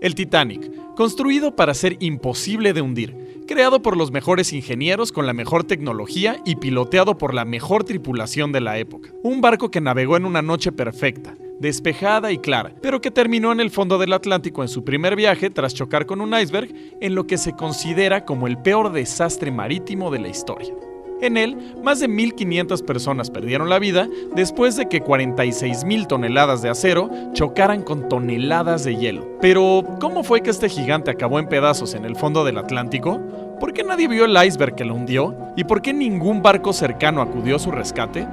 El Titanic, construido para ser imposible de hundir, creado por los mejores ingenieros con la mejor tecnología y piloteado por la mejor tripulación de la época. Un barco que navegó en una noche perfecta, despejada y clara, pero que terminó en el fondo del Atlántico en su primer viaje tras chocar con un iceberg en lo que se considera como el peor desastre marítimo de la historia. En él, más de 1.500 personas perdieron la vida después de que 46.000 toneladas de acero chocaran con toneladas de hielo. Pero, ¿cómo fue que este gigante acabó en pedazos en el fondo del Atlántico? ¿Por qué nadie vio el iceberg que lo hundió? ¿Y por qué ningún barco cercano acudió a su rescate?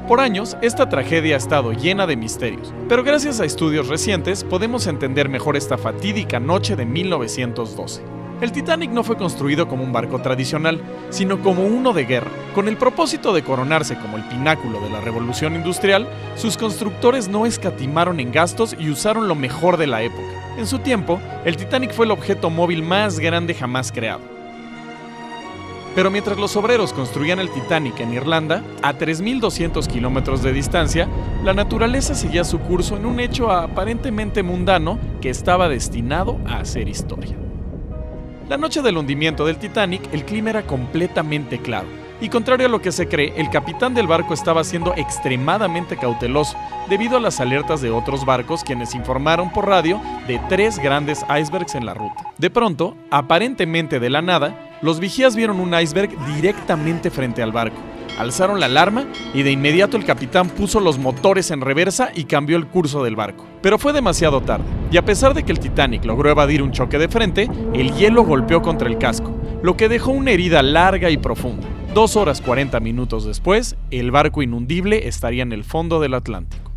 Por años, esta tragedia ha estado llena de misterios, pero gracias a estudios recientes podemos entender mejor esta fatídica noche de 1912. El Titanic no fue construido como un barco tradicional, sino como uno de guerra. Con el propósito de coronarse como el pináculo de la revolución industrial, sus constructores no escatimaron en gastos y usaron lo mejor de la época. En su tiempo, el Titanic fue el objeto móvil más grande jamás creado. Pero mientras los obreros construían el Titanic en Irlanda, a 3.200 kilómetros de distancia, la naturaleza seguía su curso en un hecho aparentemente mundano que estaba destinado a hacer historia. La noche del hundimiento del Titanic, el clima era completamente claro, y contrario a lo que se cree, el capitán del barco estaba siendo extremadamente cauteloso debido a las alertas de otros barcos quienes informaron por radio de 3 grandes icebergs en la ruta. De pronto, aparentemente de la nada, los vigías vieron un iceberg directamente frente al barco. Alzaron la alarma y de inmediato el capitán puso los motores en reversa y cambió el curso del barco. Pero fue demasiado tarde, y a pesar de que el Titanic logró evadir un choque de frente, el hielo golpeó contra el casco, lo que dejó una herida larga y profunda. 2 horas 40 minutos después, el barco inundible estaría en el fondo del Atlántico.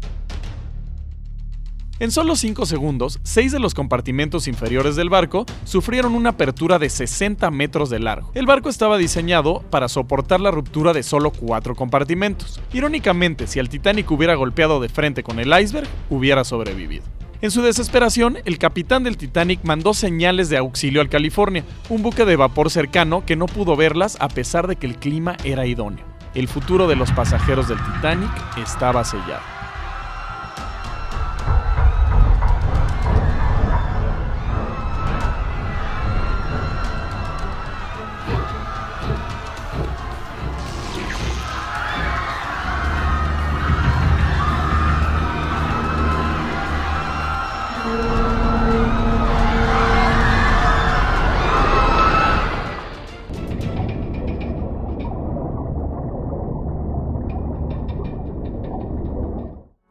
En solo 5 segundos, 6 de los compartimentos inferiores del barco sufrieron una apertura de 60 metros de largo. El barco estaba diseñado para soportar la ruptura de solo 4 compartimentos. Irónicamente, si el Titanic hubiera golpeado de frente con el iceberg, hubiera sobrevivido. En su desesperación, el capitán del Titanic mandó señales de auxilio al California, un buque de vapor cercano que no pudo verlas a pesar de que el clima era idóneo. El futuro de los pasajeros del Titanic estaba sellado.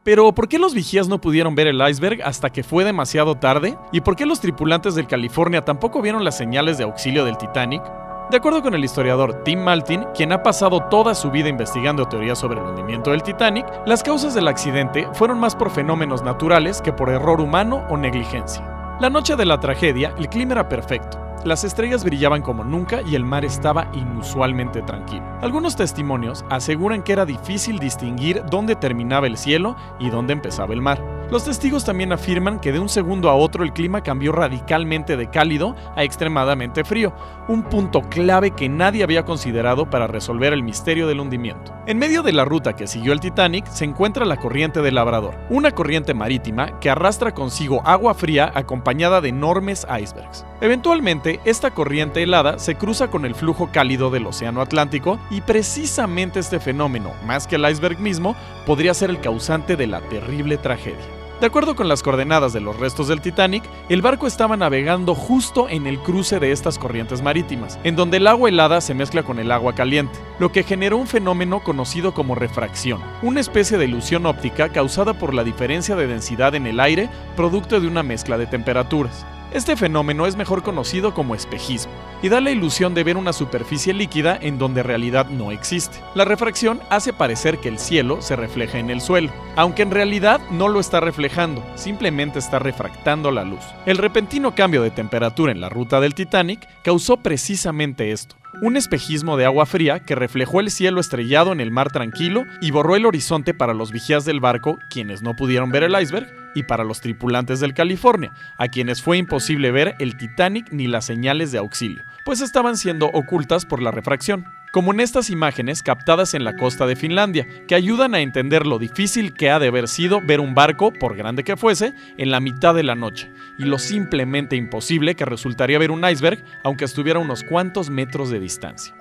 Pero, ¿por qué los vigías no pudieron ver el iceberg hasta que fue demasiado tarde? ¿Y por qué los tripulantes del California tampoco vieron las señales de auxilio del Titanic? De acuerdo con el historiador Tim Maltin, quien ha pasado toda su vida investigando teorías sobre el hundimiento del Titanic, las causas del accidente fueron más por fenómenos naturales que por error humano o negligencia. La noche de la tragedia, el clima era perfecto. Las estrellas brillaban como nunca y el mar estaba inusualmente tranquilo. Algunos testimonios aseguran que era difícil distinguir dónde terminaba el cielo y dónde empezaba el mar. Los testigos también afirman que de un segundo a otro el clima cambió radicalmente de cálido a extremadamente frío, un punto clave que nadie había considerado para resolver el misterio del hundimiento. En medio de la ruta que siguió el Titanic se encuentra la corriente del Labrador, una corriente marítima que arrastra consigo agua fría acompañada de enormes icebergs. Eventualmente, esta corriente helada se cruza con el flujo cálido del Océano Atlántico y precisamente este fenómeno, más que el iceberg mismo, podría ser el causante de la terrible tragedia. De acuerdo con las coordenadas de los restos del Titanic, el barco estaba navegando justo en el cruce de estas corrientes marítimas, en donde el agua helada se mezcla con el agua caliente, lo que generó un fenómeno conocido como refracción, una especie de ilusión óptica causada por la diferencia de densidad en el aire producto de una mezcla de temperaturas. Este fenómeno es mejor conocido como espejismo y da la ilusión de ver una superficie líquida en donde en realidad no existe. La refracción hace parecer que el cielo se refleja en el suelo, aunque en realidad no lo está reflejando, simplemente está refractando la luz. El repentino cambio de temperatura en la ruta del Titanic causó precisamente esto. Un espejismo de agua fría que reflejó el cielo estrellado en el mar tranquilo y borró el horizonte para los vigías del barco, quienes no pudieron ver el iceberg, y para los tripulantes del California, a quienes fue imposible ver el Titanic ni las señales de auxilio, pues estaban siendo ocultas por la refracción. como en estas imágenes captadas en la costa de Finlandia, que ayudan a entender lo difícil que ha de haber sido ver un barco, por grande que fuese, en la mitad de la noche, y lo simplemente imposible que resultaría ver un iceberg, aunque estuviera a unos cuantos metros de distancia.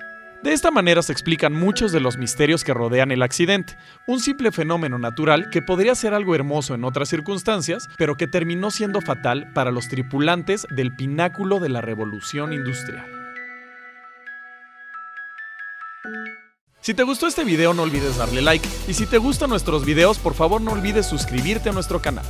De esta manera se explican muchos de los misterios que rodean el accidente, un simple fenómeno natural que podría ser algo hermoso en otras circunstancias, pero que terminó siendo fatal para los tripulantes del pináculo de la revolución industrial. Si te gustó este video no olvides darle like, y si te gustan nuestros videos por favor no olvides suscribirte a nuestro canal.